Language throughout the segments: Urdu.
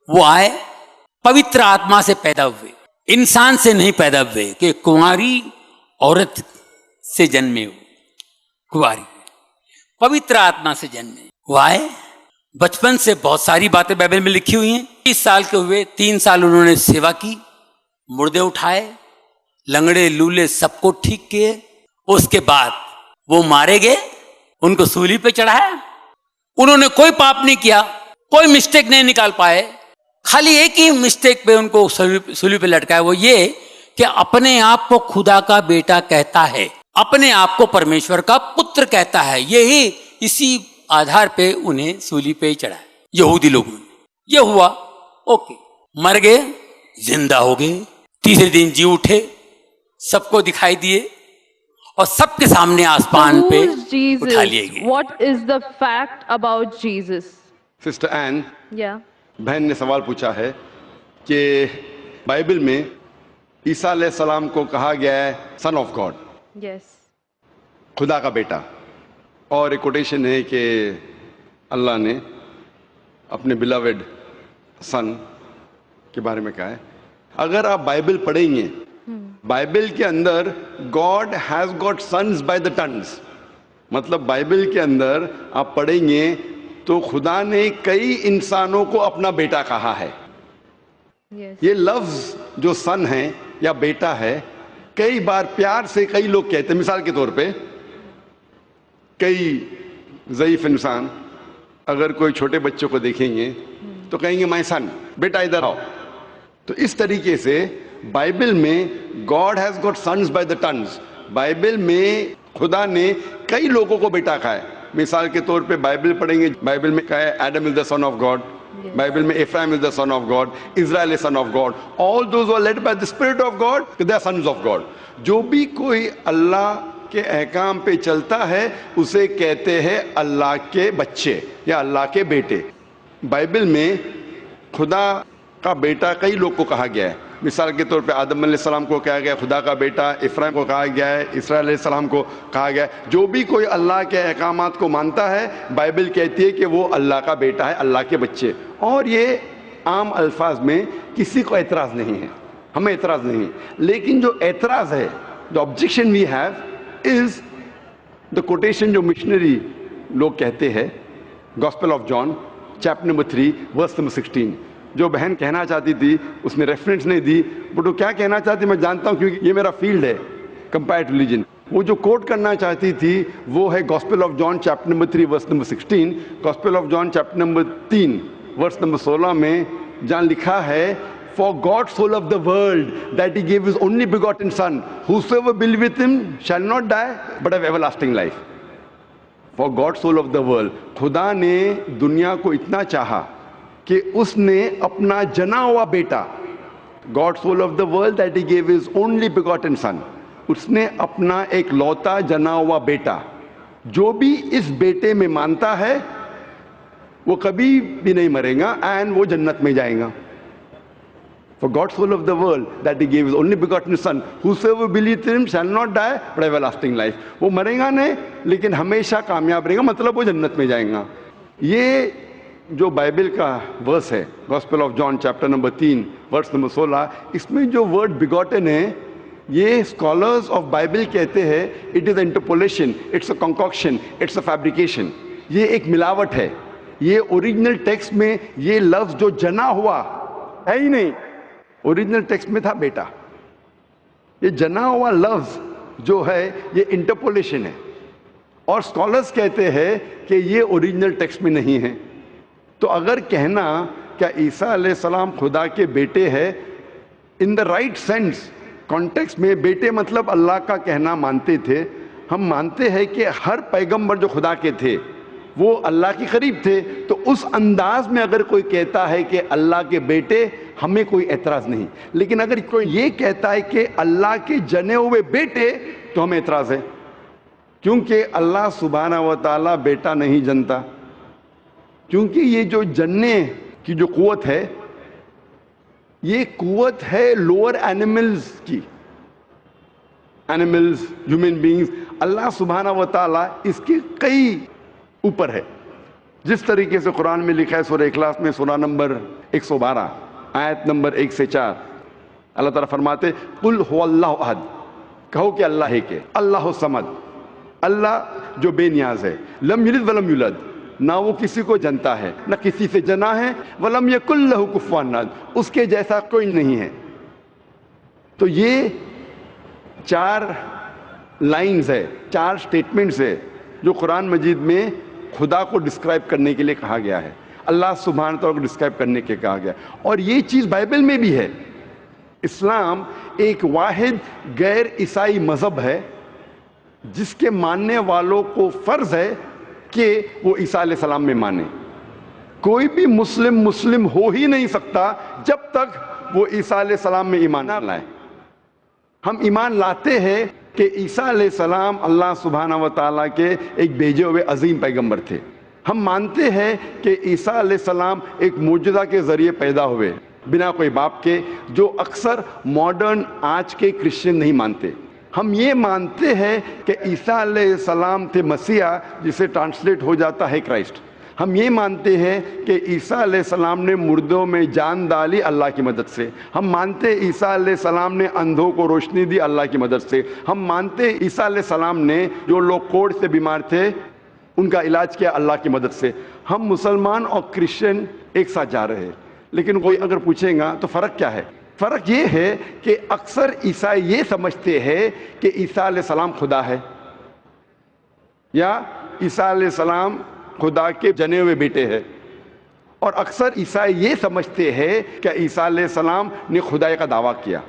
وہ آئے پوتر آتما سے پیدا ہوئے, انسان سے نہیں پیدا ہوئے کہ کنواری عورت سے جنمے ہو, کنواری پوتر آتما سے جنمے. وہ آئے بچپن سے بہت ساری باتیں بائبل میں لکھی ہوئی ہیں. 30 سال کے ہوئے 3 سال انہوں نے سیوا کی, مردے اٹھائے, لنگڑے لولے سب کو ٹھیک کیے. اس کے بعد وہ مارے گئے, ان کو سولی پہ چڑھایا. انہوں نے کوئی پاپ نہیں کیا, کوئی مسٹیک نہیں نکال پائے. خالی ایک ہی مسٹیک پہ ان کو سولی پہ لٹکایا, وہ یہ کہ اپنے آپ کو خدا کا بیٹا کہتا ہے, اپنے آپ کو پرمیشور کا پتر کہتا ہے. یہی اسی آدھار پہ انہیں سولی پہ ہی چڑھایا یہودی لوگوں نے. یہ ہوا, اوکے, مر گئے, زندہ ہو گئے, تیسرے دن جی اٹھے, سب کو دکھائی دیے اور سب کے سامنے آسمان پہ اٹھا لیے گئے. What is the fact about Jesus? Sister Ann Yeah. بہن نے سوال پوچھا ہے کہ بائبل میں عیسیٰ علیہ السلام کو کہا گیا ہے سن آف گاڈ, Yes. خدا کا بیٹا, اور ایک کوٹیشن ہے کہ اللہ نے اپنے بلاوڈ سن کے بارے میں کہا ہے. اگر آپ بائبل پڑھیں گے, بائبل کے اندر God has got sons by the tons, مطلب بائبل کے اندر آپ پڑھیں گے تو خدا نے کئی انسانوں کو اپنا بیٹا کہا ہے. Yes. یہ لفظ جو سن ہے یا بیٹا ہے کئی بار پیار سے کئی لوگ کہتے ہیں. مثال کے طور پہ کئی ضعیف انسان اگر کوئی چھوٹے بچوں کو دیکھیں گے تو کہیں گے مائی سن, بیٹا ادھر آؤ. تو اس طریقے سے بائبل میں God has got sons by the tons, Bible میں خدا نے کئی لوگوں کو بیٹا کہا ہے. مثال کے طور پہ بائبل پڑھیں گے, بائبل میں کہا ہے Adam is the son of God, Bible میں Ephraim is the son of God, Israel is son of God, all those who are led by the spirit of God they are sons of God. جو بھی کوئی اللہ کے احکام پہ چلتا ہے اسے کہتے ہیں اللہ کے بچے یا اللہ کے بیٹے. بائبل میں خدا کا بیٹا کئی لوگ کو کہا گیا ہے. مثال کے طور پہ آدم علیہ السلام کو کہا گیا خدا کا بیٹا, افرایم کو کہا گیا ہے, اسرائیل علیہ السلام کو کہا گیا ہے. جو بھی کوئی اللہ کے احکامات کو مانتا ہے بائبل کہتی ہے کہ وہ اللہ کا بیٹا ہے, اللہ کے بچے. اور یہ عام الفاظ میں کسی کو اعتراض نہیں ہے, ہمیں اعتراض نہیں ہے. لیکن جو اعتراض ہے, جو objection we have is the quotation جو مشنری لوگ کہتے ہیں, gospel of John chapter number 3 verse number 16. جو بہن کہنا چاہتی تھی اس نے ریفرنس نہیں دی, بٹ وہ کیا کہنا چاہتی میں جانتا ہوں کیونکہ یہ میرا فیلڈ ہے, کمپیئرڈ ریلیجن. وہ جو کوٹ کرنا چاہتی تھی وہ ہے gospel of John chapter number 3 verse number 16. Gospel of John chapter number 3 verse number 16 میں جہاں لکھا ہے For God so loved the world that he gave his only begotten son, whosoever believeth him shall not die but have everlasting life. For God so loved the world. خدا نے دنیا کو اتنا چاہا کہ اس نے اپنا جنا ہوا بیٹا, God so loved the world that he gave his only begotten son, اس نے اپنا ایک لوتا جنا ہوا بیٹا, جو بھی اس بیٹے میں مانتا ہے وہ کبھی بھی نہیں مرے گا اینڈ وہ جنت میں جائے گا. For God so loved the world that he gave his only begotten son, whosoever believeth in him shall not die but have everlasting life. وہ مرے گا نہیں لیکن ہمیشہ کامیاب رہے گا, مطلب وہ جنت میں جائیں گا. یہ جو بائبل کا ورس ہے gospel of John chapter number 3 verse number 16, اس میں جو ورڈ begotten ہے یہ اسکالرز آف بائبل کہتے ہیں it is interpolation, it's a concoction, it's a fabrication. یہ ایک ملاوٹ ہے. یہ اوریجنل ٹیکسٹ میں یہ لفظ جو جنا ہوا ہے ہی نہیں, اوریجنل ٹیکسٹ میں تھا بیٹا. یہ جنا ہوا لفظ جو ہے یہ انٹرپولیشن ہے, اور اسکالرز کہتے ہیں کہ یہ اوریجنل ٹیکسٹ میں نہیں ہے. تو اگر کہنا کیا عیسیٰ علیہ السلام خدا کے بیٹے ہے ان دا رائٹ سینس کانٹیکسٹ میں, بیٹے مطلب اللہ کا کہنا مانتے تھے. ہم مانتے ہیں کہ ہر پیغمبر جو خدا کے تھے وہ اللہ کے قریب تھے, تو اس انداز میں اگر کوئی کہتا ہے کہ اللہ کے بیٹے ہمیں کوئی اعتراض نہیں. لیکن اگر کوئی یہ کہتا ہے کہ اللہ کے جنے ہوئے بیٹے تو ہمیں اعتراض ہے, کیونکہ اللہ سبحانہ و تعالیٰ بیٹا نہیں جنتا. کیونکہ یہ جو جننے کی جو قوت ہے یہ قوت ہے لوور اینیملز کی, اینیملز, ہیومن بینگز. اللہ سبحانہ و تعالیٰ اس کے کئی اوپر ہے. جس طریقے سے قرآن میں لکھا ہے سورہ اخلاص میں سورہ نمبر 112 آیت نمبر 1 سے 4 اللہ تعالیٰ فرماتے قل هو اللہ احد، کہو کہ اللہ ہے کہ اللہ الصمد، اللہ جو بے نیاز ہے، لم یلد ولم یولد، نہ وہ کسی کو جنتا ہے نہ کسی سے جنا ہے، ولم یکن لہ کفوا احد، اس کے جیسا کوئی نہیں ہے۔ تو یہ 4 لائنز ہے، 4 سٹیٹمنٹس ہے جو قرآن مجید میں خدا کو ڈسکرائب کرنے کے لیے کہا گیا ہے، اللہ سبحانہ تعالیٰ کو ڈسکرائب کرنے کے کہا گیا، اور یہ چیز بائبل میں بھی ہے۔ اسلام ایک واحد غیر عیسائی مذہب ہے جس کے ماننے والوں کو فرض ہے کہ وہ عیسیٰ علیہ السلام میں مانے۔ کوئی بھی مسلم ہو ہی نہیں سکتا جب تک وہ عیسیٰ علیہ السلام میں ایمان نہ لائے۔ ہم ایمان لاتے ہیں کہ عیسیٰ علیہ السلام اللہ سبحانہ و تعالیٰ کے ایک بھیجے ہوئے عظیم پیغمبر تھے۔ ہم مانتے ہیں کہ عیسیٰ علیہ السلام ایک معجزہ کے ذریعے پیدا ہوئے بنا کوئی باپ کے، جو اکثر ماڈرن آج کے کرسچن نہیں مانتے۔ ہم یہ مانتے ہیں کہ عیسیٰ علیہ السلام تھے مسیح، جسے ٹرانسلیٹ ہو جاتا ہے کرائسٹ۔ ہم یہ مانتے ہیں کہ عیسیٰ علیہ السلام نے مردوں میں جان ڈالی اللہ کی مدد سے۔ ہم مانتے ہیں عیسیٰ علیہ السلام نے اندھوں کو روشنی دی اللہ کی مدد سے۔ ہم مانتے ہیں عیسیٰ علیہ السلام نے جو لوگ کوڑھ سے بیمار تھے ان کا علاج کیا اللہ کی مدد سے۔ ہم مسلمان اور کرسچن ایک ساتھ جا رہے ہیں، لیکن کوئی اگر پوچھے گا تو فرق کیا ہے؟ فرق یہ ہے کہ اکثر عیسائی یہ سمجھتے ہیں کہ عیسیٰ علیہ السلام خدا ہے، یا عیسیٰ علیہ السلام خدا کے جنے ہوئے بیٹے ہیں، اور اکثر عیسائی یہ سمجھتے ہیں کہ عیسیٰ علیہ السلام نے خدائی کا دعویٰ کیا۔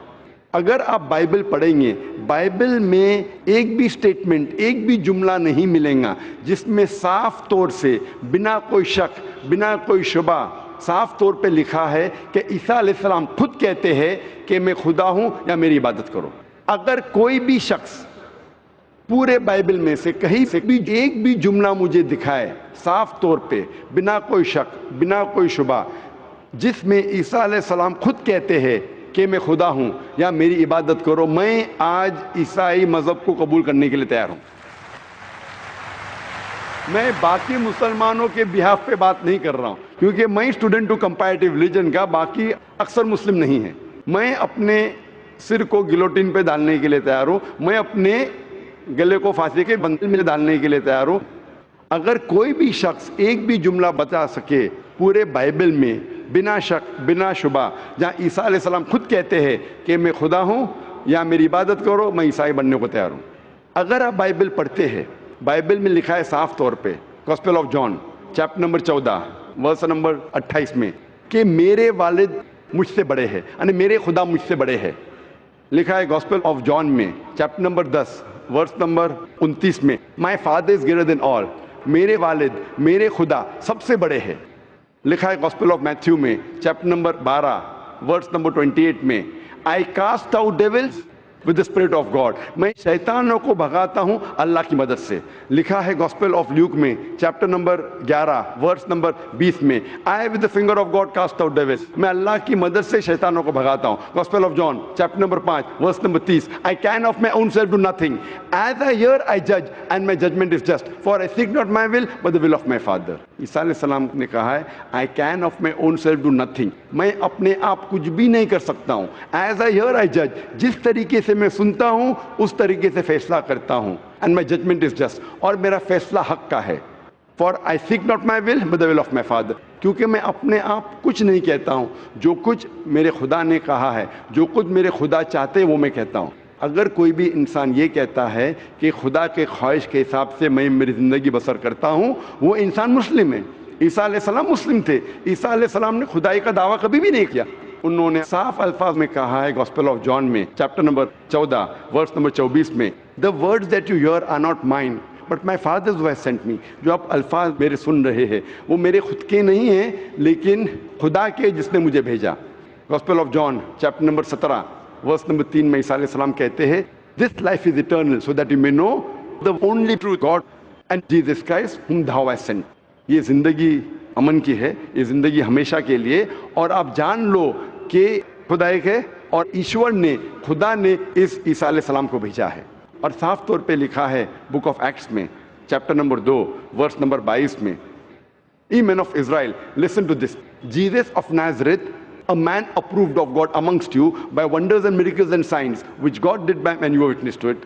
اگر آپ بائبل پڑھیں گے، بائبل میں ایک بھی سٹیٹمنٹ، ایک بھی جملہ نہیں ملے گا جس میں صاف طور سے بنا کوئی شک، بنا کوئی شبہ صاف طور پہ لکھا ہے کہ عیسیٰ علیہ السلام خود کہتے ہیں کہ میں خدا ہوں یا میری عبادت کرو۔ اگر کوئی بھی شخص پورے بائبل میں سے کہیں سے بھی ایک بھی جملہ مجھے دکھائے صاف طور پہ بنا کوئی شک، بنا کوئی شبہ، جس میں عیسیٰ علیہ السلام خود کہتے ہیں کہ میں خدا ہوں یا میری عبادت کرو، میں آج عیسائی مذہب کو قبول کرنے کے لیے تیار ہوں۔ میں باقی مسلمانوں کے بہاف پہ بات نہیں کر رہا ہوں، کیونکہ میں اسٹوڈنٹ ہوں کمپیریٹیو ریلیجن کا، باقی اکثر مسلم نہیں ہیں۔ میں اپنے سر کو گلوٹین پہ ڈالنے کے لیے تیار ہوں، میں اپنے گلے کو پھانسی کے بندل میں ڈالنے کے لیے تیار ہوں۔ اگر کوئی بھی شخص ایک بھی جملہ بتا سکے پورے بائبل میں بنا شک، بنا شبہ، جہاں عیسیٰ علیہ السلام خود کہتے ہیں کہ میں خدا ہوں یا میری عبادت کرو، میں عیسائی بننے کو تیار ہوں۔ اگر آپ بائبل پڑھتے ہیں، بائبل میں لکھا ہے صاف طور پہ، gospel of John chapter number 14 verse number 28 میں، کہ میرے والد مجھ سے بڑے ہیں، یعنی میرے خدا مجھ سے بڑے ہیں۔ لکھا ہے گاسپل آف جان میں چیپٹر نمبر 10 ورس نمبر 29 میں، my father is greater than آل، میرے والد، میرے خدا سب سے بڑے ہیں۔ لکھا ہے گاسپل آف میتھیو میں چیپٹر نمبر 12 ورس نمبر 28 میں، I cast out devils with the spirit of God، میں شیطانوں کو بھگاتا ہوں اللہ کی مدد سے۔ لکھا ہے گاسپل آف لیوک میں چیپٹر نمبر 11 ورس نمبر 20 میں، I with the finger of God cast out devils، میں اللہ کی مدد سے شیطانوں کو بھگاتا ہوں۔ Gospel of John chapter number 5 verse number 30، I can of my own self do nothing، as I hear I judge and my judgment is just، for I seek not my will but the will of my Father۔ عیسیٰ علیہ السلام نے کہا ہے I can of my own self do nothing، میں اپنے آپ کچھ بھی نہیں کر سکتا ہوں، as I hear I judge، جس طریقے سے میں سنتا ہوں اس طریقے سے فیصلہ کرتا ہوں، and my judgment is just، اور میرا فیصلہ حق کا ہے، for I seek not my will but the will of my Father، کیونکہ میں اپنے آپ کچھ نہیں کہتا ہوں، جو کچھ میرے خدا نے کہا ہے، جو کچھ میرے خدا چاہتے ہیں وہ میں کہتا ہوں۔ اگر کوئی بھی انسان یہ کہتا ہے کہ خدا کے خواہش کے حساب سے میں میری زندگی بسر کرتا ہوں، وہ انسان مسلم ہے۔ عیسیٰ علیہ السلام مسلم تھے، عیسیٰ علیہ السلام نے خدائی کا دعویٰ کبھی بھی نہیں کیا۔ انہوں نے صاف الفاظ میں کہا ہے گاسپل آف جان میں چیپٹر نمبر 14 ورس نمبر 24 میں، the words that you hear are not mine but my Father who has sent me، جو آپ الفاظ میرے سن رہے ہیں وہ میرے خود کے نہیں ہیں لیکن خدا کے جس نے مجھے بھیجا۔ Gospel of John chapter number 17 verse number 3 میں عیسیٰ علیہ السلام کہتے ہیں this life is eternal so that you may know the only true God and Jesus Christ whom thou hast sent۔ یہ زندگی امن کی ہے، یہ زندگی ہمیشہ کے لیے، اور آپ جان لو کہ خدا ایک ہے اور ایشور نے، خدا نے اس عیسیٰ علیہ السلام کو بھیجا ہے۔ اور صاف طور پہ لکھا ہے بک آف ایکٹس میں چیپٹر نمبر 2 ورس نمبر 22 میں، ye men of Israel listen to this, Jesus of Nazareth, a man approved of God amongst you by wonders and miracles and signs which God did by him, and you were witness to it.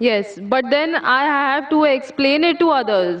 Yes, but then I have to explain it to others.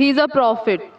He is a prophet.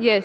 Yes.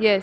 Yes.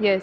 Yes.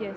Yes.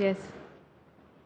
Yes.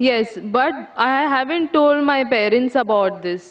Yes, but I haven't told my parents about this.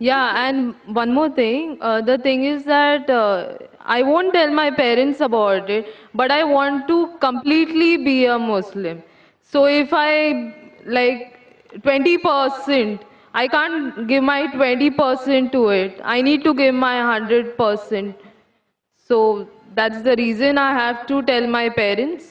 Yeah, and one more thing, the thing is that I won't tell my parents about it, but I want to completely be a Muslim. So if I like 20%, I can't give my 20% to it. I need to give my 100%. So that's the reason I have to tell my parents.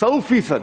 100%,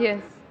Yes.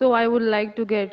So I would like to get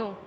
no,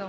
no,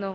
no,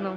no,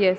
Yes,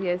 yes,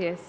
yes,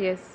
yes,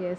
yes.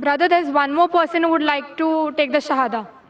Brother, there's one more person who would like to take the Shahada.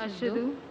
Ashhadu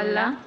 Allah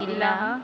ilaha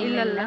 illallah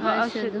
wa ashhadu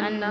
anna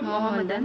Muhammadan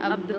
abdu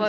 wa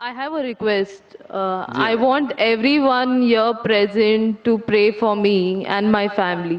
I have a request. I want everyone here present to pray for me and my family.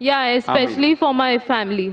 Yeah, especially for my family.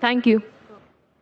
Thank you.